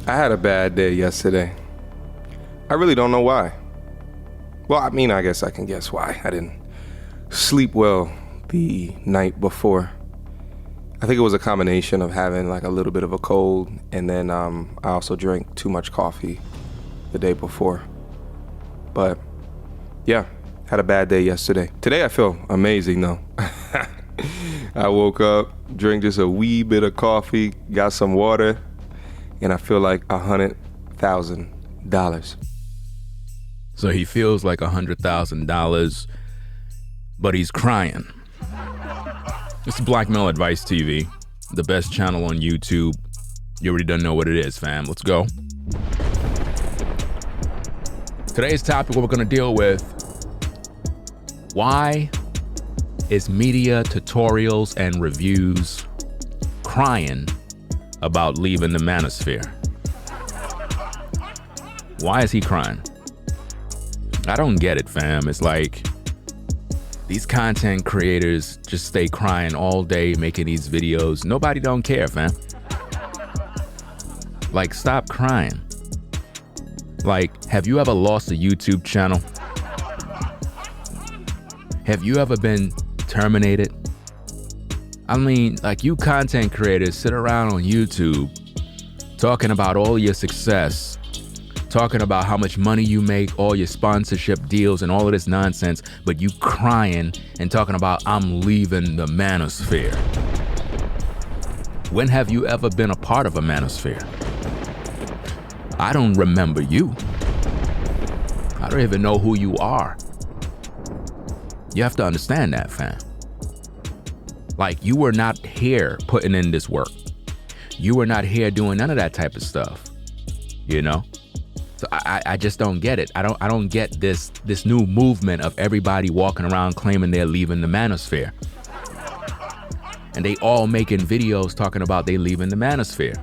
I had a bad day yesterday. I really don't know why. Well, I mean, I guess I can guess why. I didn't sleep well the night before. I think it was a combination of having like a little bit of a cold, and then I also drank too much coffee the day before. But yeah, had a bad day yesterday. Today I feel amazing though. I woke up, drank just a wee bit of coffee, got some water, and I feel like $100,000. So he feels like $100,000, but he's crying. It's Blackmail Advice TV, the best channel on YouTube. You already don't know what it is, fam. Let's go. Today's topic, what we're gonna deal with: why is media tutorials and reviews crying about leaving the manosphere? Why is he crying? I don't get it, fam. It's like these content creators just stay crying all day making these videos. Nobody don't care, fam. Like, stop crying. Like, have you ever lost a YouTube channel? Have you ever been terminated? I mean, like, you content creators sit around on YouTube talking about all your success, talking about how much money you make, all your sponsorship deals and all of this nonsense, but you crying and talking about, I'm leaving the manosphere. When have you ever been a part of a manosphere? I don't remember you. I don't even know who you are. You have to understand that, fam. Like, you were not here putting in this work. You were not here doing none of that type of stuff, you know? So I just don't get it. I don't get this new movement of everybody walking around claiming they're leaving the manosphere. And they all making videos talking about they leaving the manosphere.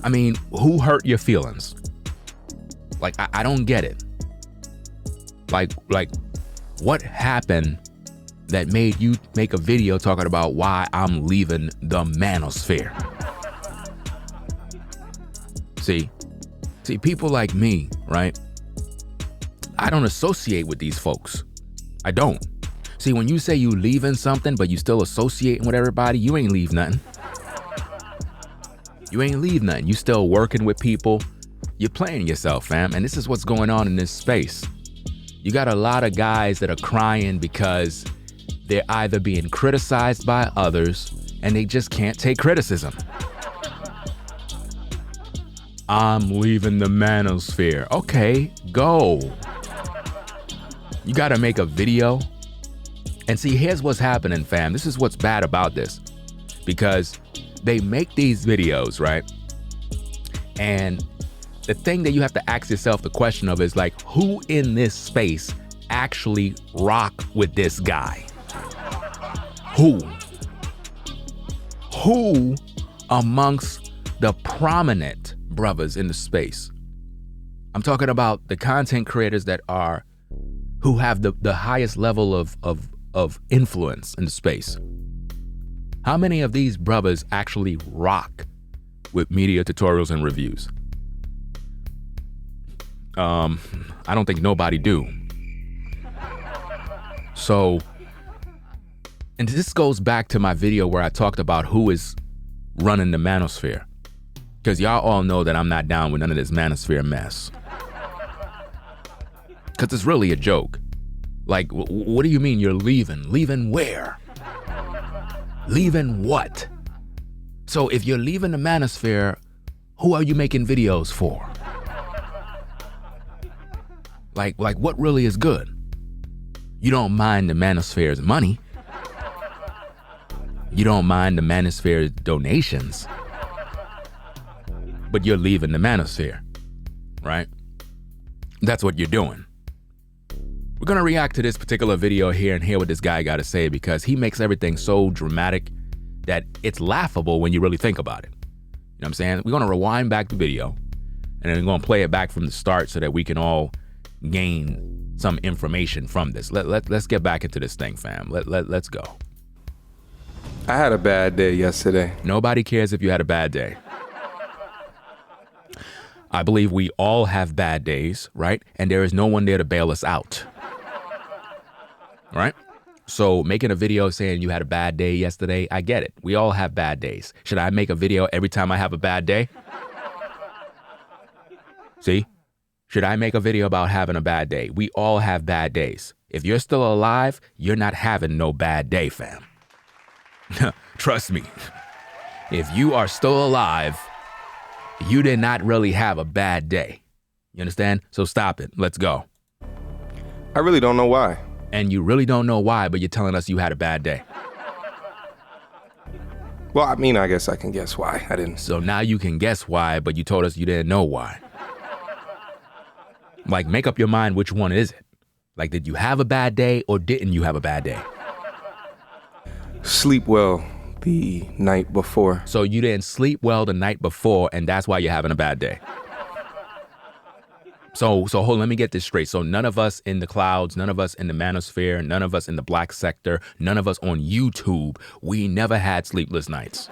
I mean, who hurt your feelings? Like, I don't get it. Like, what happened that made you make a video talking about why I'm leaving the manosphere? See, people like me, right? I don't associate with these folks. I don't. See, when you say you leaving something, but you still associating with everybody, you ain't leave nothing. You ain't leave nothing. You still working with people. You're playing yourself, fam. And this is what's going on in this space. You got a lot of guys that are crying because they're either being criticized by others and they just can't take criticism. I'm leaving the manosphere. Okay, go. You gotta make a video. And see, here's what's happening, fam. This is what's bad about this. Because they make these videos, right? And the thing that you have to ask yourself the question of is like, who in this space actually rock with this guy? Who amongst the prominent brothers in the space? I'm talking about the content creators who have the highest level of influence in the space. How many of these brothers actually rock with media tutorials and reviews? I don't think nobody do. So, and this goes back to my video where I talked about who is running the manosphere. Because y'all all know that I'm not down with none of this manosphere mess. Because it's really a joke. Like, what do you mean you're leaving? Leaving where? Leaving what? So if you're leaving the manosphere, who are you making videos for? Like what really is good? You don't mind the manosphere's money. You don't mind the manosphere's donations. But you're leaving the manosphere, right? That's what you're doing. We're gonna react to this particular video here and hear what this guy got to say, because he makes everything so dramatic that it's laughable when you really think about it. what I'm saying? We're going to rewind back the video and then we're going to play it back from the start so that we can all gain some information from this. Let's get back into this thing, fam. Let's go. I had a bad day yesterday. Nobody cares if you had a bad day. I believe we all have bad days, right? And there is no one there to bail us out. Right? So making a video saying you had a bad day yesterday, I get it. We all have bad days. Should I make a video every time I have a bad day? See? Should I make a video about having a bad day? We all have bad days. If you're still alive, you're not having no bad day, fam. Trust me. If you are still alive, you did not really have a bad day. You understand? So stop it. Let's go. I really don't know why. And you really don't know why, but you're telling us you had a bad day. Well, I mean, I guess I can guess why. I didn't. So now you can guess why, but you told us you didn't know why. Like, make up your mind, which one is it? Like, did you have a bad day or didn't you have a bad day? Sleep well the night before. So you didn't sleep well the night before, and that's why you're having a bad day. So hold on, let me get this straight. So none of us in the clouds, none of us in the manosphere, none of us in the black sector, none of us on YouTube, we never had sleepless nights.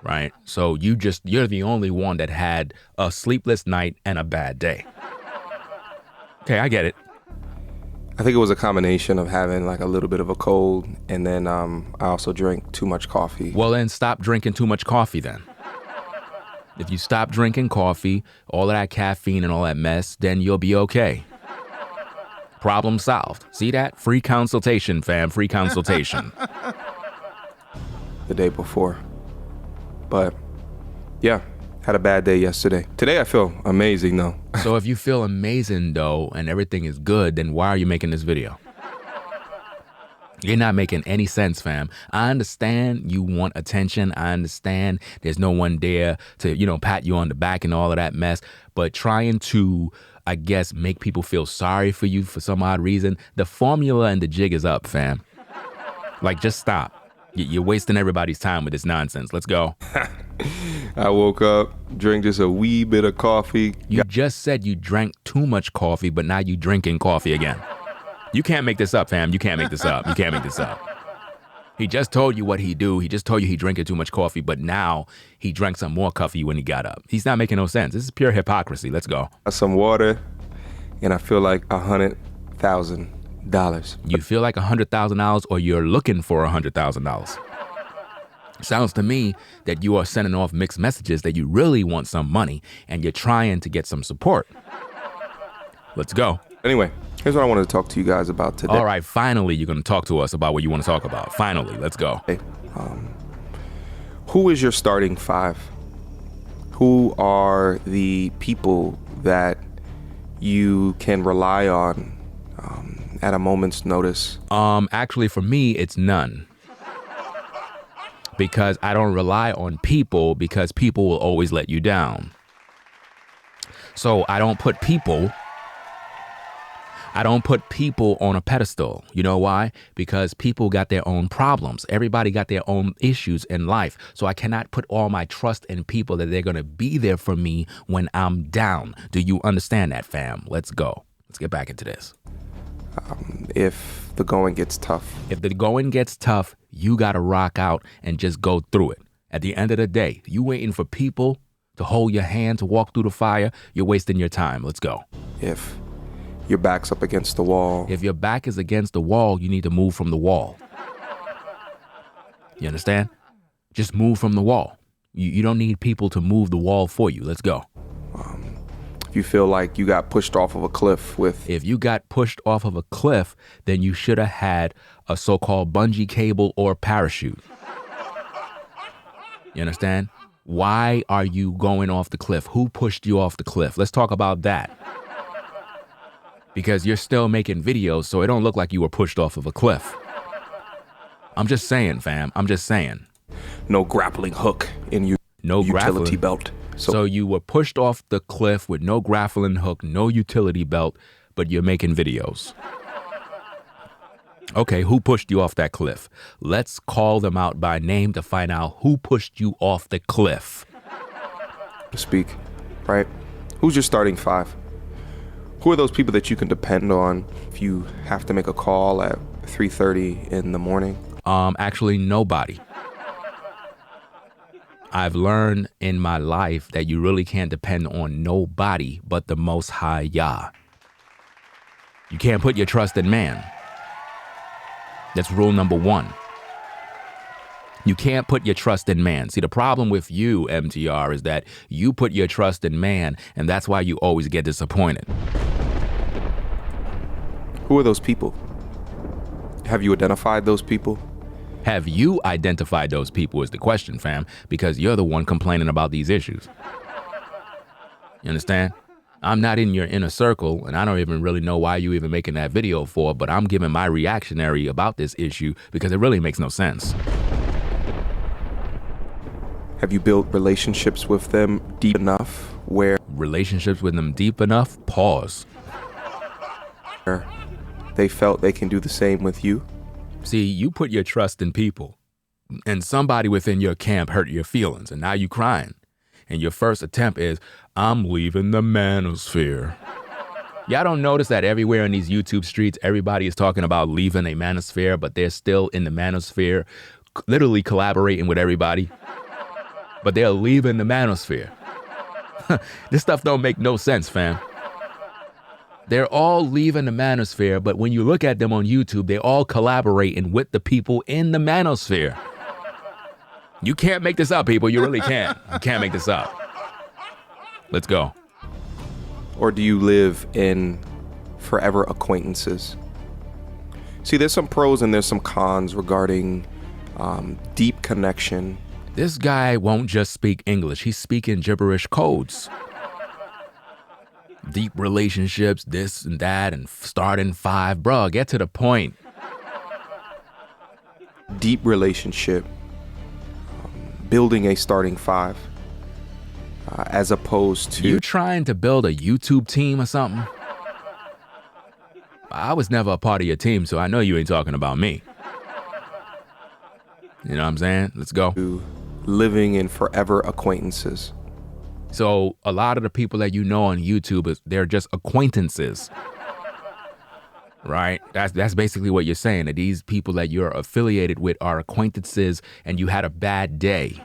Right? So you're the only one that had a sleepless night and a bad day. Okay, I get it. I think it was a combination of having like a little bit of a cold, and then I also drank too much coffee. Well, then stop drinking too much coffee then. If you stop drinking coffee, all of that caffeine and all that mess, then you'll be okay. Problem solved. See that? Free consultation, fam. Free consultation. The day before. But yeah, had a bad day yesterday. Today I feel amazing though. So if you feel amazing though and everything is good, then why are you making this video? You're not making any sense, fam. I understand you want attention. I understand there's no one there to, pat you on the back and all of that mess. But trying to, I guess, make people feel sorry for you for some odd reason, the formula and the jig is up, fam. Like, just stop. You're wasting everybody's time with this nonsense. Let's go. I woke up, drank just a wee bit of coffee. You just said you drank too much coffee, but now you drinking coffee again. You can't make this up, fam. You can't make this up. You can't make this up. He just told you what he do. He just told you he drinking too much coffee, but now he drank some more coffee when he got up. He's not making no sense. This is pure hypocrisy. Let's go. Some water, and I feel like $100,000. You feel like $100,000, or you're looking for $100,000. Sounds to me that you are sending off mixed messages that you really want some money and you're trying to get some support. Let's go. Anyway, here's what I wanted to talk to you guys about today. All right, finally, you're going to talk to us about what you want to talk about. Finally, let's go. Hey, who is your starting five? Who are the people that you can rely on at a moment's notice? Actually, for me, it's none. Because I don't rely on people, because people will always let you down. So I don't put people on a pedestal. You know why? Because people got their own problems. Everybody got their own issues in life. So I cannot put all my trust in people that they're going to be there for me when I'm down. Do you understand that, fam? Let's go. Let's get back into this. If the going gets tough. If the going gets tough, you got to rock out and just go through it. At the end of the day, you waiting for people to hold your hand to walk through the fire, you're wasting your time. Let's go. If your back's up against the wall. If your back is against the wall, you need to move from the wall. You understand? Just move from the wall. You don't need people to move the wall for you. Let's go. If you feel like you got pushed off of a cliff If you got pushed off of a cliff, then you should have had a so-called bungee cable or parachute. You understand? Why are you going off the cliff? Who pushed you off the cliff? Let's talk about that. Because you're still making videos, so it don't look like you were pushed off of a cliff. I'm just saying, fam. I'm just saying. No grappling hook in your utility belt. So you were pushed off the cliff with no grappling hook, no utility belt, but you're making videos. Okay, who pushed you off that cliff? Let's call them out by name to find out who pushed you off the cliff. To speak, right? Who's your starting five? Who are those people that you can depend on if you have to make a call at 3:30 in the morning? Actually, nobody. I've learned in my life that you really can't depend on nobody but the Most High Yah. You can't put your trust in man. That's rule number one. You can't put your trust in man. See, the problem with you, MTR, is that you put your trust in man, and that's why you always get disappointed. Who are those people? Have you identified those people? Have you identified those people is the question, fam, because you're the one complaining about these issues. You understand? I'm not in your inner circle, and I don't even really know why you even making that video for, but I'm giving my reactionary about this issue because it really makes no sense. Have you built relationships with them deep enough where Relationships with them deep enough? Pause. they felt they can do the same with you? See, you put your trust in people, and somebody within your camp hurt your feelings, and now you crying. And your first attempt is, I'm leaving the manosphere. Y'all don't notice that everywhere in these YouTube streets, everybody is talking about leaving a manosphere, but they're still in the manosphere, literally collaborating with everybody. But they're leaving the manosphere. This stuff don't make no sense, fam. They're all leaving the manosphere, but when you look at them on YouTube, they're all collaborating with the people in the manosphere. You can't make this up, people. You really can't. You can't make this up. Let's go. Or do you live in forever acquaintances? See, there's some pros and there's some cons regarding deep connection. This guy won't just speak English. He's speaking gibberish codes. Deep relationships, this and that, and starting five. Bruh, get to the point. Deep relationship, building a starting five, as opposed to... You trying to build a YouTube team or something? I was never a part of your team, so I know you ain't talking about me. You know what I'm saying? Let's go. Living in forever acquaintances. So a lot of the people that you know on YouTube, they're just acquaintances, right? That's basically what you're saying, that these people that you're affiliated with are acquaintances and you had a bad day.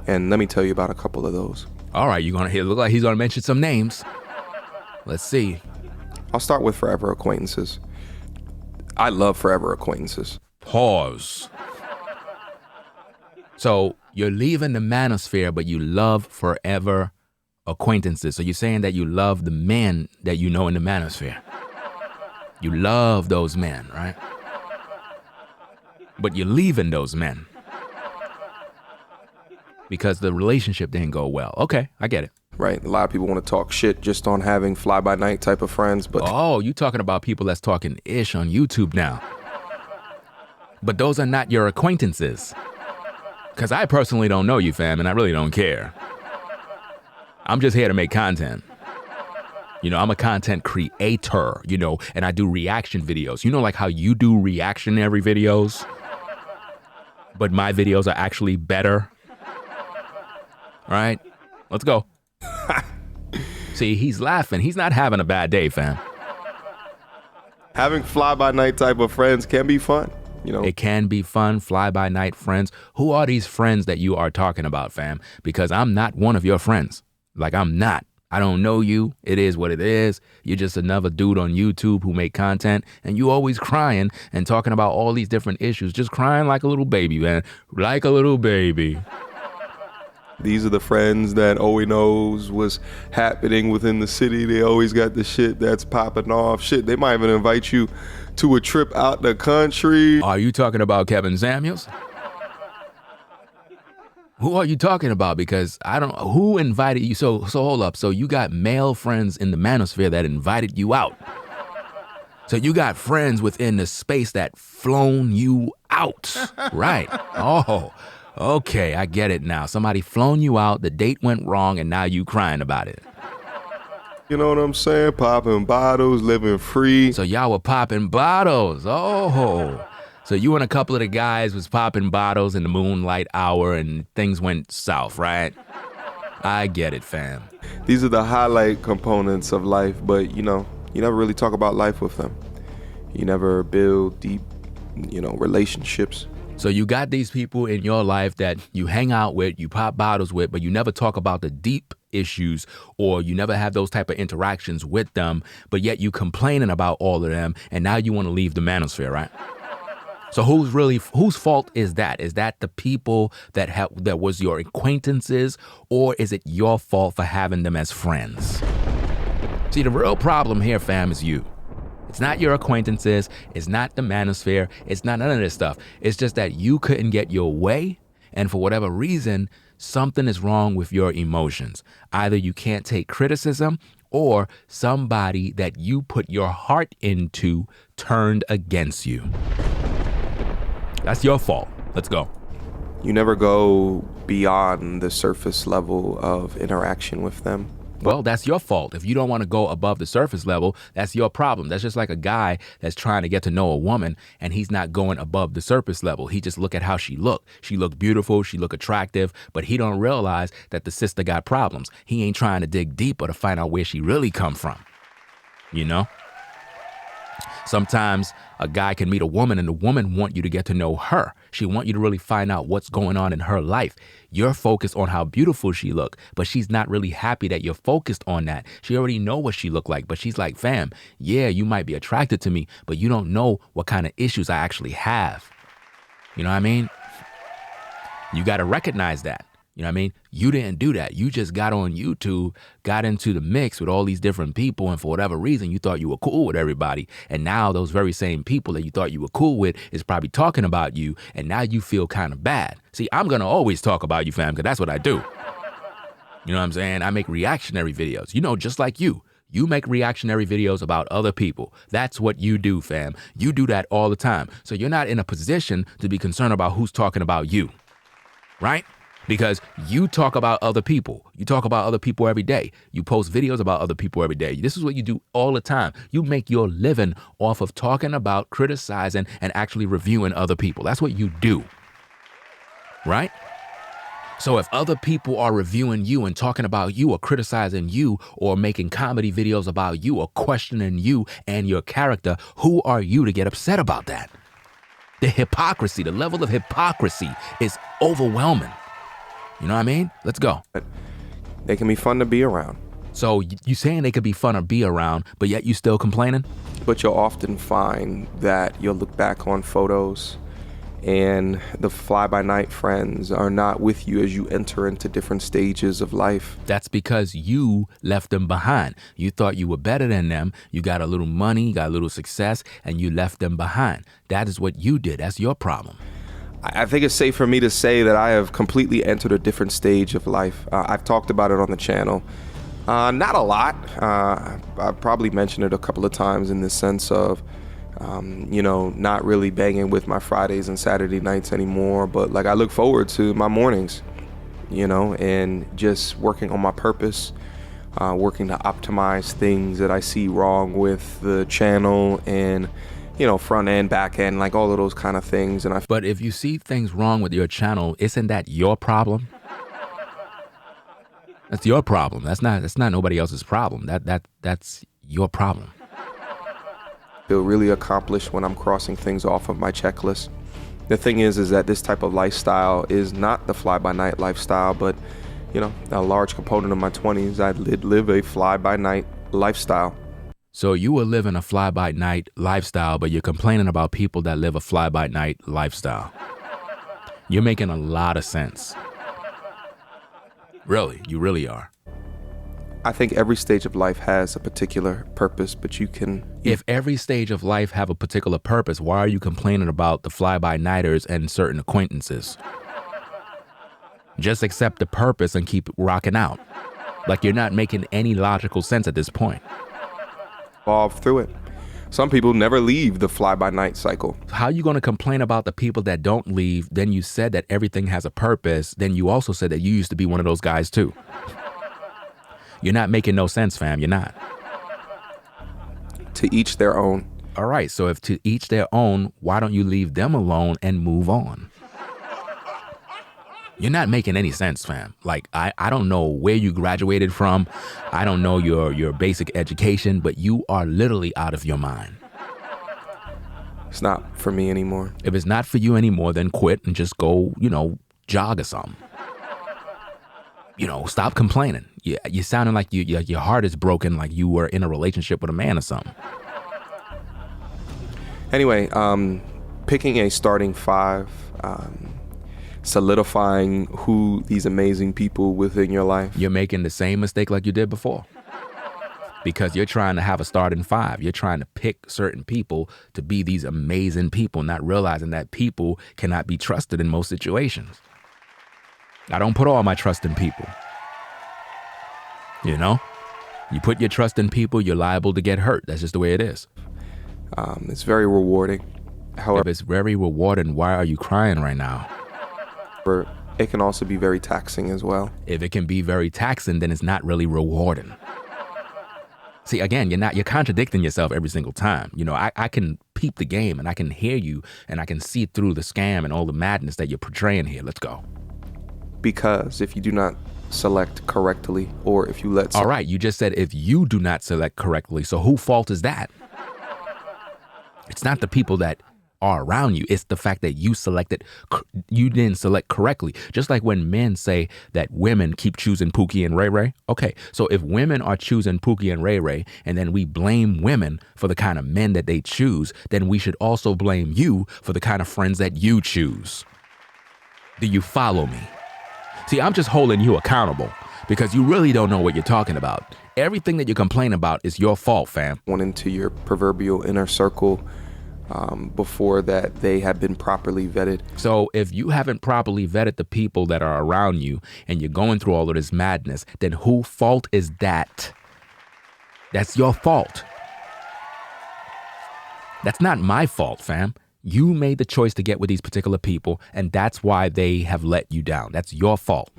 And let me tell you about a couple of those. All right, it look like he's gonna mention some names. Let's see. I'll start with forever acquaintances. I love forever acquaintances. Pause. So you're leaving the manosphere, but you love forever acquaintances. So you're saying that you love the men that you know in the manosphere. You love those men, right? But you're leaving those men because the relationship didn't go well. Okay, I get it. Right. A lot of people want to talk shit just on having fly-by-night type of friends, but... Oh, you talking about people that's talking ish on YouTube now. But those are not your acquaintances. Because I personally don't know you, fam, and I really don't care. I'm just here to make content. You know, I'm a content creator, you know, and I do reaction videos. You know, like how you do reactionary videos, but my videos are actually better. Right? Let's go. See, he's laughing. He's not having a bad day, fam. Having fly-by-night type of friends can be fun. You know, it can be fun, fly-by-night friends. Who are these friends that you are talking about, fam? Because I'm not one of your friends. Like, I'm not. I don't know you. It is what it is. You're just another dude on YouTube who make content, and you always crying and talking about all these different issues, just crying like a little baby, man. Like a little baby. These are the friends that always knows what's happening within the city. They always got the shit that's popping off. Shit, they might even invite you to a trip out the country. Are you talking about Kevin Samuels? Who are you talking about? Because I don't know. Who invited you? So hold up. So you got male friends in the manosphere that invited you out. So you got friends within the space that flown you out. Right. Oh, okay. I get it now. Somebody flown you out. The date went wrong and now you crying about it. You know what I'm saying? Popping bottles, living free. So y'all were popping bottles. Oh. So you and a couple of the guys was popping bottles in the moonlight hour and things went south, right? I get it, fam. These are the highlight components of life, but you never really talk about life with them. You never build deep, relationships. So you got these people in your life that you hang out with, you pop bottles with, but you never talk about the deep issues, or you never have those type of interactions with them, but yet you complaining about all of them, and now you want to leave the manosphere, right? So whose fault is that? Is that the people that was your acquaintances, or is it your fault for having them as friends? See, the real problem here, fam, is you. It's not your acquaintances, it's not the manosphere, it's not none of this stuff. It's just that you couldn't get your way, and for whatever reason, something is wrong with your emotions. Either you can't take criticism, or somebody that you put your heart into turned against you. That's your fault. Let's go. You never go beyond the surface level of interaction with them. Well, that's your fault. If you don't want to go above the surface level, that's your problem. That's just like a guy that's trying to get to know a woman and he's not going above the surface level. He just look at how she look. She look beautiful. She look attractive, but he don't realize that the sister got problems. He ain't trying to dig deeper to find out where she really come from. You know? Sometimes a guy can meet a woman and the woman want you to get to know her. She want you to really find out what's going on in her life. You're focused on how beautiful she look, but she's not really happy that you're focused on that. She already know what she look like, but she's like, fam, yeah, you might be attracted to me, but you don't know what kind of issues I actually have. You know what I mean? You got to recognize that. You know what I mean? You didn't do that. You just got on YouTube, got into the mix with all these different people, and for whatever reason, you thought you were cool with everybody. And now those very same people that you thought you were cool with is probably talking about you, and now you feel kind of bad. See, I'm going to always talk about you, fam, because that's what I do. You know what I'm saying? I make reactionary videos, just like you. You make reactionary videos about other people. That's what you do, fam. You do that all the time. So you're not in a position to be concerned about who's talking about you, right? Because you talk about other people. You talk about other people every day. You post videos about other people every day. This is what you do all the time. You make your living off of talking about, criticizing, and actually reviewing other people. That's what you do, right? So if other people are reviewing you and talking about you or criticizing you or making comedy videos about you or questioning you and your character, who are you to get upset about that? The hypocrisy, the level of hypocrisy is overwhelming. You know what I mean? Let's go. They can be fun to be around. So you saying they could be fun to be around, but yet you still complaining? But you'll often find that you'll look back on photos and the fly-by-night friends are not with you as you enter into different stages of life. That's because you left them behind. You thought you were better than them. You got a little money, you got a little success, and you left them behind. That is what you did. That's your problem. I think it's safe for me to say that I have completely entered a different stage of life. I've talked about it on the channel. Not a lot. I probably mentioned it a couple of times in the sense of, not really banging with my Fridays and Saturday nights anymore. But like I look forward to my mornings, and just working on my purpose, working to optimize things that I see wrong with the channel and front end, back end, like all of those kind of things. But if you see things wrong with your channel, isn't that your problem? That's your problem. That's not nobody else's problem. That's your problem. Feel really accomplished when I'm crossing things off of my checklist. The thing is that this type of lifestyle is not the fly-by-night lifestyle, but a large component of my 20s, I did live a fly-by-night lifestyle. So you were living a fly-by-night lifestyle, but you're complaining about people that live a fly-by-night lifestyle. You're making a lot of sense. Really, you really are. I think every stage of life has a particular purpose, but If every stage of life have a particular purpose, why are you complaining about the fly-by-nighters and certain acquaintances? Just accept the purpose and keep rocking out. Like you're not making any logical sense at this point. Evolve through it. Some people never leave the fly-by-night cycle. How are you going to complain about the people that don't leave? Then you said that everything has a purpose. Then you also said that you used to be one of those guys too. You're not making no sense, fam. You're not. To each their own. All right, so if to each their own, why don't you leave them alone and move on? You're not making any sense, fam. Like, I don't know where you graduated from. I don't know your basic education, but you are literally out of your mind. It's not for me anymore. If it's not for you anymore, then quit and just go, jog or something. Stop complaining. You're sounding like your heart is broken, like you were in a relationship with a man or something. Anyway, picking a starting five, solidifying who these amazing people within your life. You're making the same mistake like you did before. Because you're trying to have a starting five. You're trying to pick certain people to be these amazing people, not realizing that people cannot be trusted in most situations. I don't put all my trust in people. You put your trust in people, you're liable to get hurt. That's just the way it is. It's very rewarding. However, if it's very rewarding, why are you crying right now? It can also be very taxing as well. If it can be very taxing, then it's not really rewarding. See, again, you're contradicting yourself every single time. I can peep the game and I can hear you and I can see through the scam and all the madness that you're portraying here. Let's go. Because if you do not select correctly, or if you let... All right, you just said if you do not select correctly. So whose fault is that? It's not the people that are around you. It's the fact that you didn't select correctly. Just like when men say that women keep choosing Pookie and Ray Ray. Okay, so if women are choosing Pookie and Ray Ray, and then we blame women for the kind of men that they choose, then we should also blame you for the kind of friends that you choose. Do you follow me? See, I'm just holding you accountable because you really don't know what you're talking about. Everything that you complain about is your fault, fam. Went into your proverbial inner circle before that they have been properly vetted. So if you haven't properly vetted the people that are around you and you're going through all of this madness, then whose fault is that? That's your fault. That's not my fault, fam. You made the choice to get with these particular people, and that's why they have let you down. That's your fault.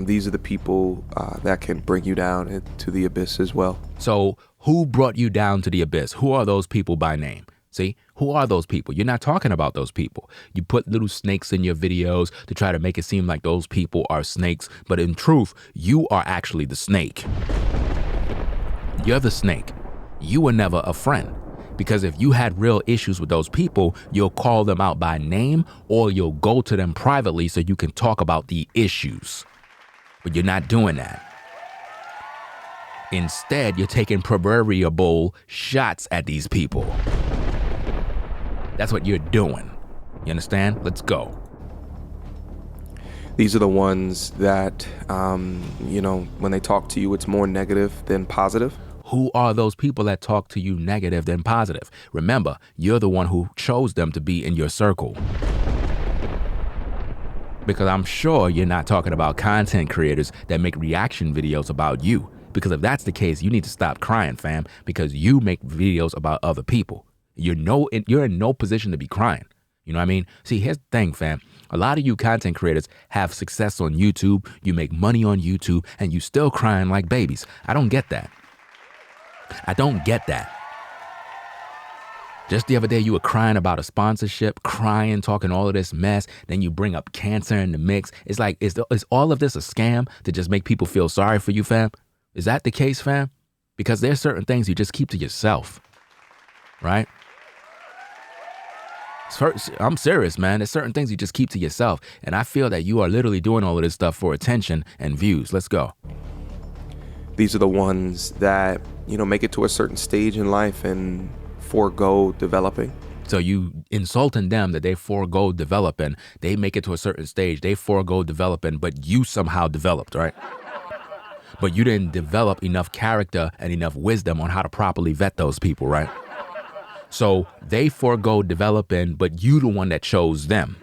These are the people that can bring you down into the abyss as well. So who brought you down to the abyss? Who are those people by name? See, who are those people? You're not talking about those people. You put little snakes in your videos to try to make it seem like those people are snakes. But in truth, you are actually the snake. You're the snake. You were never a friend. Because if you had real issues with those people, you'll call them out by name or you'll go to them privately so you can talk about the issues. But you're not doing that. Instead, you're taking proverbial shots at these people. That's what you're doing. You understand? Let's go. These are the ones that, when they talk to you, it's more negative than positive. Who are those people that talk to you negative than positive? Remember, you're the one who chose them to be in your circle. Because I'm sure you're not talking about content creators that make reaction videos about you. Because if that's the case, you need to stop crying, fam, because you make videos about other people. You're in no position to be crying. You know what I mean? See, here's the thing, fam. A lot of you content creators have success on YouTube. You make money on YouTube and you still crying like babies. I don't get that. I don't get that. Just the other day, you were crying about a sponsorship, crying, talking all of this mess. Then you bring up cancer in the mix. It's like, is all of this a scam to just make people feel sorry for you, fam? Is that the case, fam? Because there's certain things you just keep to yourself, right? I'm serious, man. There's certain things you just keep to yourself. And I feel that you are literally doing all of this stuff for attention and views. Let's go. These are the ones that, make it to a certain stage in life and forego developing. So you insulting them that they forego developing, they make it to a certain stage, they forego developing, but you somehow developed, right? But you didn't develop enough character and enough wisdom on how to properly vet those people, right? So they forego developing, but you the one that chose them,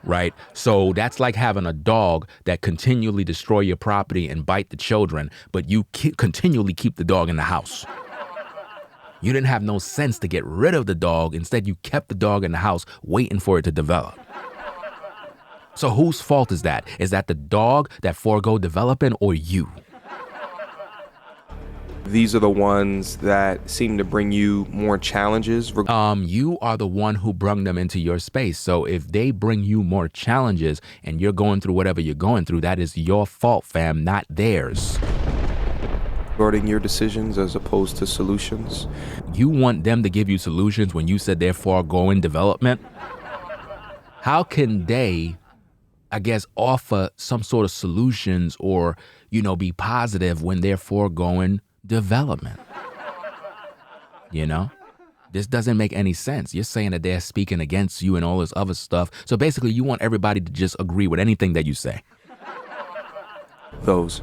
right? So that's like having a dog that continually destroy your property and bite the children, but you continually keep the dog in the house. You didn't have no sense to get rid of the dog. Instead, you kept the dog in the house waiting for it to develop. So whose fault is that? Is that the dog that forego developing or you? These are the ones that seem to bring you more challenges. You are the one who brung them into your space. So if they bring you more challenges and you're going through whatever you're going through, that is your fault, fam, not theirs. Regarding your decisions as opposed to solutions. You want them to give you solutions when you said they're foregoing development? How can they, I guess, offer some sort of solutions or, be positive when they're foregoing development? This doesn't make any sense. You're saying that they're speaking against you and all this other stuff. So basically you want everybody to just agree with anything that you say. Those.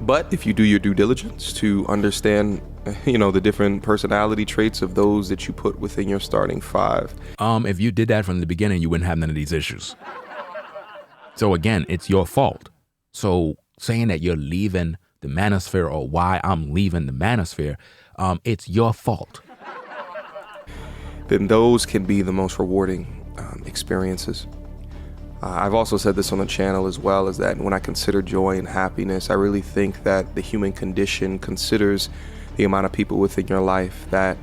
But if you do your due diligence to understand, the different personality traits of those that you put within your starting 5. If you did that from the beginning, you wouldn't have none of these issues. So again, it's your fault. So saying that you're leaving the Manosphere or why I'm leaving the Manosphere, it's your fault. Then those can be the most rewarding experiences. I've also said this on the channel as well, is that when I consider joy and happiness, I really think that the human condition considers the amount of people within your life that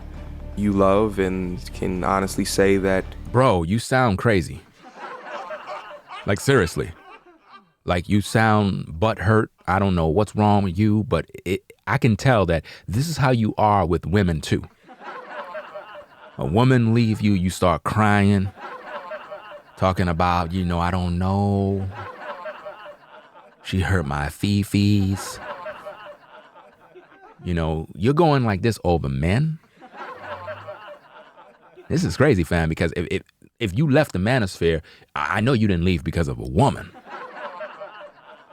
you love and can honestly say that... Bro, you sound crazy. Like, seriously. Like, you sound butthurt. I don't know what's wrong with you, but I can tell that this is how you are with women, too. A woman leave you, you start crying. Talking about, I don't know. She hurt my fee-fees. You're going like this over men. This is crazy, fam, because if you left the Manosphere, I know you didn't leave because of a woman.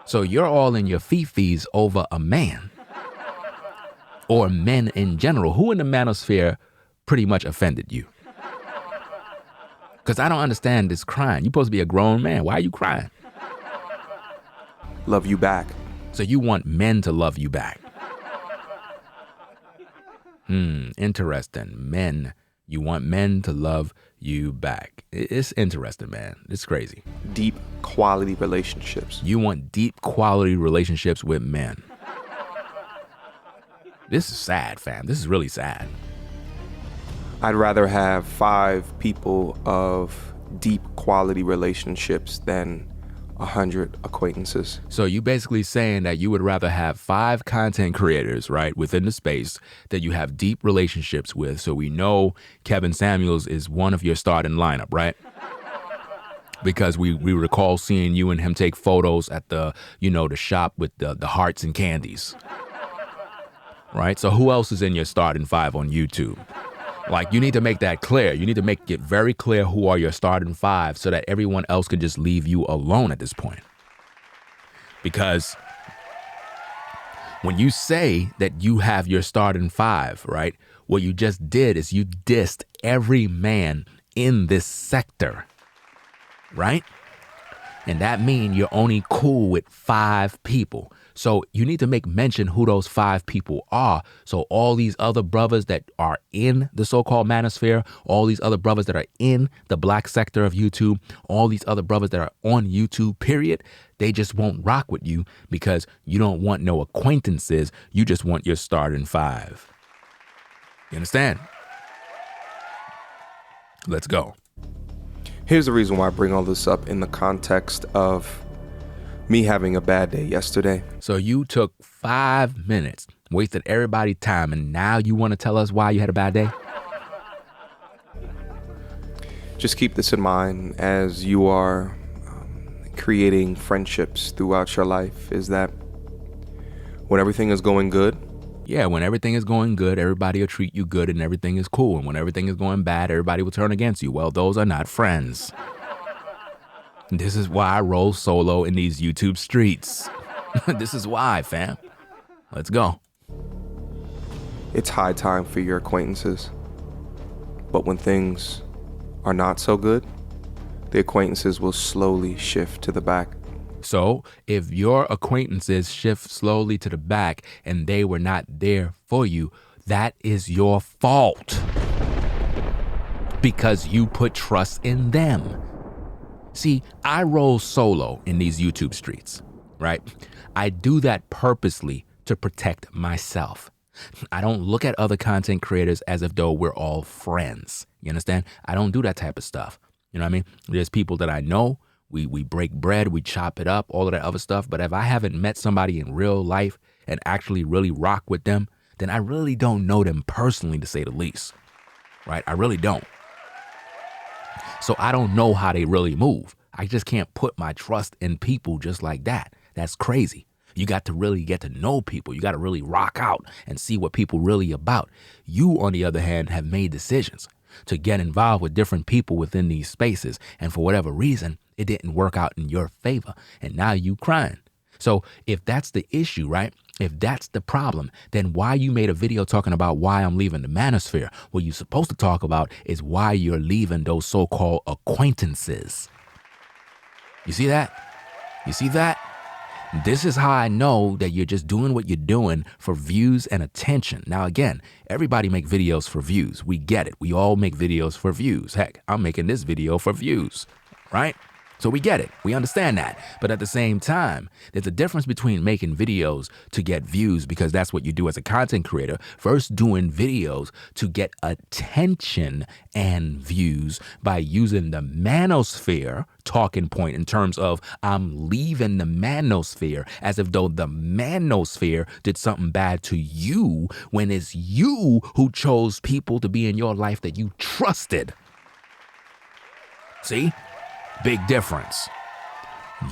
So you're all in your fee-fees over a man. Or men in general. Who in the Manosphere pretty much offended you? Because I don't understand this crying. You're supposed to be a grown man. Why are you crying? Love you back. So you want men to love you back. Interesting. Men. You want men to love you back. It's interesting, man. It's crazy. Deep quality relationships. You want deep quality relationships with men. This is sad, fam. This is really sad. I'd rather have 5 people of deep quality relationships than 100 acquaintances. So you basically saying that you would rather have 5 content creators, right, within the space that you have deep relationships with. So we know Kevin Samuels is one of your starting lineup, right? Because we recall seeing you and him take photos at the shop with the hearts and candies. Right? So who else is in your starting 5 on YouTube? Like, you need to make that clear. You need to make it very clear who are your starting 5 so that everyone else can just leave you alone at this point. Because when you say that you have your starting 5, right, what you just did is you dissed every man in this sector, right? And that means you're only cool with 5 people. So you need to make mention who those 5 people are. So all these other brothers that are in the so-called Manosphere, all these other brothers that are in the black sector of YouTube, all these other brothers that are on YouTube, period, they just won't rock with you because you don't want no acquaintances. You just want your starting 5. You understand? Let's go. Here's the reason why I bring all this up in the context of me having a bad day yesterday. So you took 5 minutes, wasted everybody's time, and now you want to tell us why you had a bad day? Just keep this in mind as you are creating friendships throughout your life, is that when everything is going good, yeah, when everything is going good, everybody will treat you good and everything is cool. And when everything is going bad, everybody will turn against you. Well, those are not friends. This is why I roll solo in these YouTube streets. This is why, fam. Let's go. It's high time for your acquaintances. But when things are not so good, the acquaintances will slowly shift to the back. So if your acquaintances shift slowly to the back and they were not there for you, that is your fault. Because you put trust in them. See, I roll solo in these YouTube streets, right? I do that purposely to protect myself. I don't look at other content creators as if though we're all friends. You understand? I don't do that type of stuff. You know what I mean? There's people that I know, we break bread, we chop it up, all of that other stuff. But if I haven't met somebody in real life and actually really rock with them, then I really don't know them personally, to say the least. Right? I really don't. So I don't know how they really move. I just can't put my trust in people just like that. That's crazy. You got to really get to know people. You got to really rock out and see what people really about. You, on the other hand, have made decisions to get involved with different people within these spaces. And for whatever reason, it didn't work out in your favor. And now you crying. So if that's the issue, right? If that's the problem, then why you made a video talking about why I'm leaving the Manosphere? What you're supposed to talk about is why you're leaving those so-called acquaintances. You see that? You see that? This is how I know that you're just doing what you're doing for views and attention. Now, again, everybody make videos for views. We get it. We all make videos for views. Heck, I'm making this video for views, right? So we get it. We understand that. But at the same time, there's a difference between making videos to get views, because that's what you do as a content creator, versus doing videos to get attention and views by using the Manosphere talking point in terms of I'm leaving the Manosphere, as if though the Manosphere did something bad to you, when it's you who chose people to be in your life that you trusted. See? Big difference.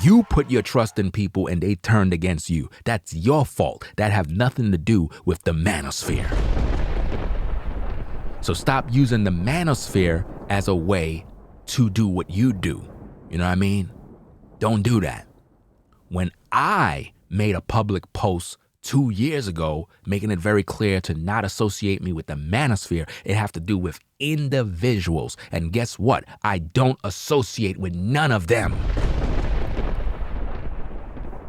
You put your trust in people and they turned against you. That's your fault. That have nothing to do with the Manosphere. So stop using the Manosphere as a way to do what you do. You know what I mean? Don't do that. When I made a public post 2 years ago, making it very clear to not associate me with the Manosphere, it have to do with individuals. And guess what? I don't associate with none of them.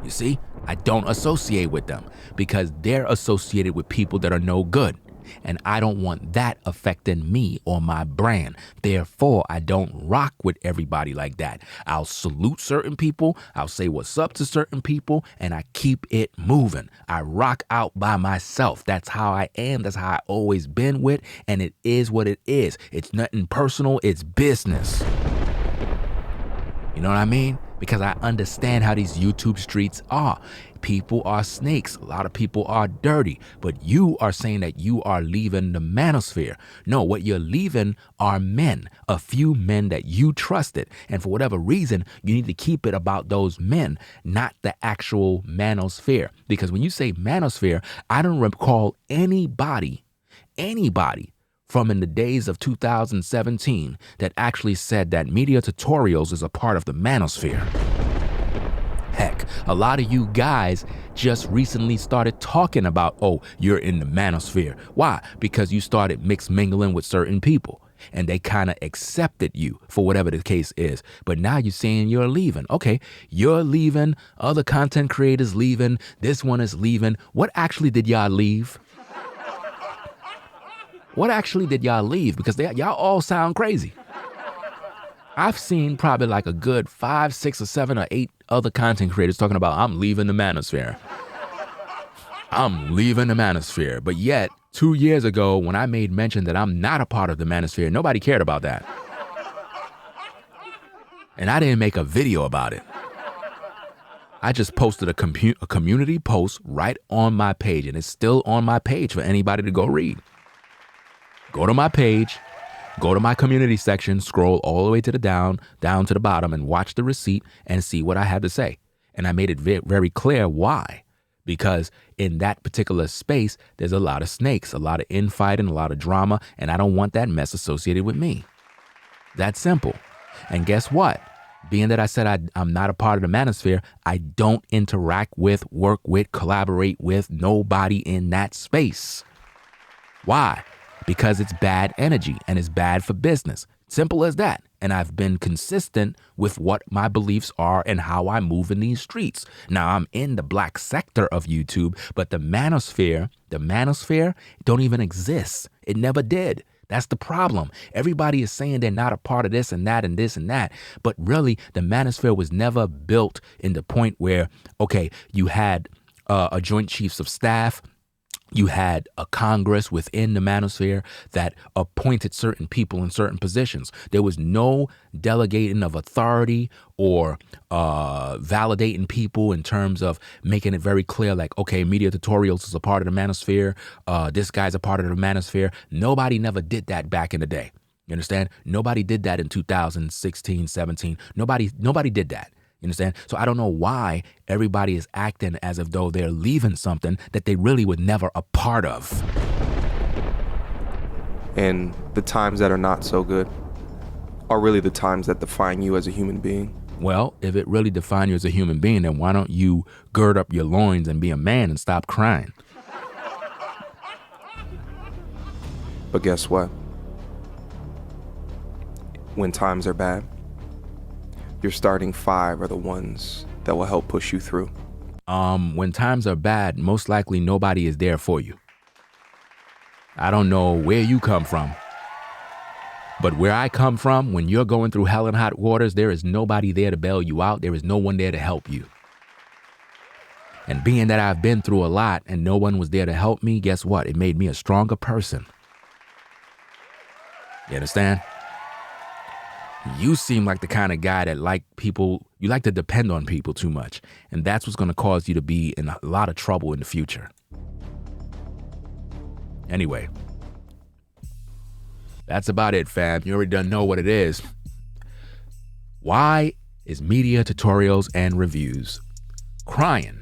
You see? I don't associate with them because they're associated with people that are no good. And I don't want that affecting me or my brand. Therefore, I don't rock with everybody like that. I'll salute certain people. I'll say what's up to certain people, and I keep it moving. I rock out by myself. That's how I am. That's how I always been with. And it is what it is. It's nothing personal. It's business. You know what I mean? Because I understand how these YouTube streets are. People are snakes. A lot of people are dirty. But you are saying that you are leaving the Manosphere. No, what you're leaving are men, a few men that you trusted. And for whatever reason, you need to keep it about those men, not the actual Manosphere. Because when you say Manosphere, I don't recall anybody from in the days of 2017 that actually said that media tutorials is a part of the Manosphere. Heck, a lot of you guys just recently started talking about, oh, you're in the Manosphere. Why? Because you started mixed mingling with certain people and they kind of accepted you for whatever the case is. But now you're saying you're leaving. Okay, you're leaving, other content creators leaving, this one is leaving. What actually did y'all leave? What actually did y'all leave? Because y'all all sound crazy. I've seen probably like a good 5, 6, or 7 or 8 other content creators talking about, I'm leaving the Manosphere. I'm leaving the Manosphere. But yet, 2 years ago, when I made mention that I'm not a part of the Manosphere, nobody cared about that. And I didn't make a video about it. I just posted a community post right on my page, and it's still on my page for anybody to go read. Go to my page, go to my community section, scroll all the way to the down to the bottom, and watch the receipt and see what I had to say. And I made it very clear why. Because in that particular space, there's a lot of snakes, a lot of infighting, a lot of drama, and I don't want that mess associated with me. That's simple. And guess what? Being that I said I'm not a part of the Manosphere, I don't interact with, work with, collaborate with nobody in that space. Why? Because it's bad energy and it's bad for business. Simple as that. And I've been consistent with what my beliefs are and how I move in these streets. Now, I'm in the black sector of YouTube, but the Manosphere don't even exist. It never did. That's the problem. Everybody is saying they're not a part of this and that and this and that. But really, the Manosphere was never built in the point where, okay, you had a Joint Chiefs of Staff. You had a Congress within the Manosphere that appointed certain people in certain positions. There was no delegating of authority or validating people in terms of making it very clear, like, okay, Media Tutorials is a part of the Manosphere. This guy's a part of the Manosphere. Nobody never did that back in the day. You understand? Nobody did that in 2016, 17. Nobody did that. You understand? So I don't know why everybody is acting as if though they're leaving something that they really were never a part of. And the times that are not so good are really the times that define you as a human being. Well, if it really defines you as a human being, then why don't you gird up your loins and be a man and stop crying? But guess what? When times are bad, your starting five are the ones that will help push you through. When times are bad, most likely nobody is there for you. I don't know where you come from, but where I come from, when you're going through hell and hot waters, there is nobody there to bail you out. There is no one there to help you. And being that I've been through a lot and no one was there to help me, guess what? It made me a stronger person. You understand? You seem like the kind of guy that you like to depend on people too much. And that's what's going to cause you to be in a lot of trouble in the future. Anyway, that's about it, fam. You already done know what it is. Why is Media Tutorials and Reviews crying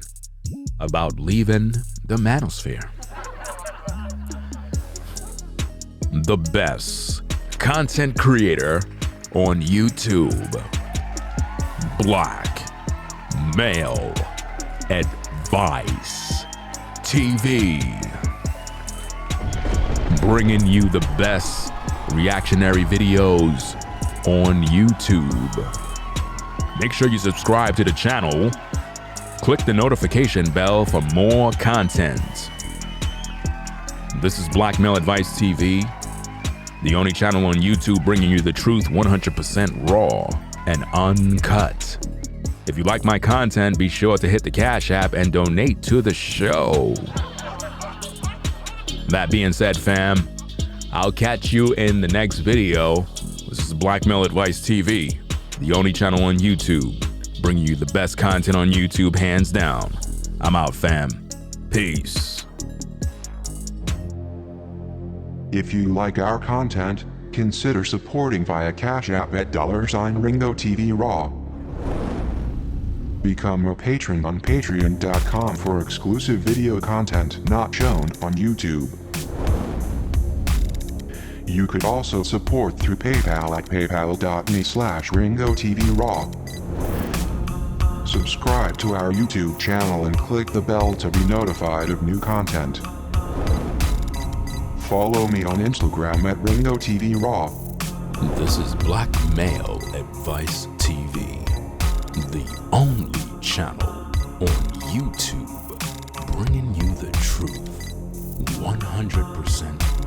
about leaving the Manosphere? The best content creator on YouTube. Black Male Advice TV. Bringing you the best reactionary videos on YouTube. Make sure you subscribe to the channel. Click the notification bell for more content. This is Black Male Advice TV, the only channel on YouTube bringing you the truth 100% raw and uncut. If you like my content, be sure to hit the Cash App and donate to the show. That being said, fam, I'll catch you in the next video. This is Black Male Advice TV, the only channel on YouTube bringing you the best content on YouTube, hands down. I'm out, fam. Peace. If you like our content, consider supporting via Cash App at $Ringo TV Raw. Become a patron on patreon.com for exclusive video content not shown on YouTube. You could also support through PayPal at paypal.me/Ringo TV Raw. Subscribe to our YouTube channel and click the bell to be notified of new content. Follow me on Instagram at Ringo TV Raw. This is Black Male Advice TV, the only channel on YouTube bringing you the truth 100%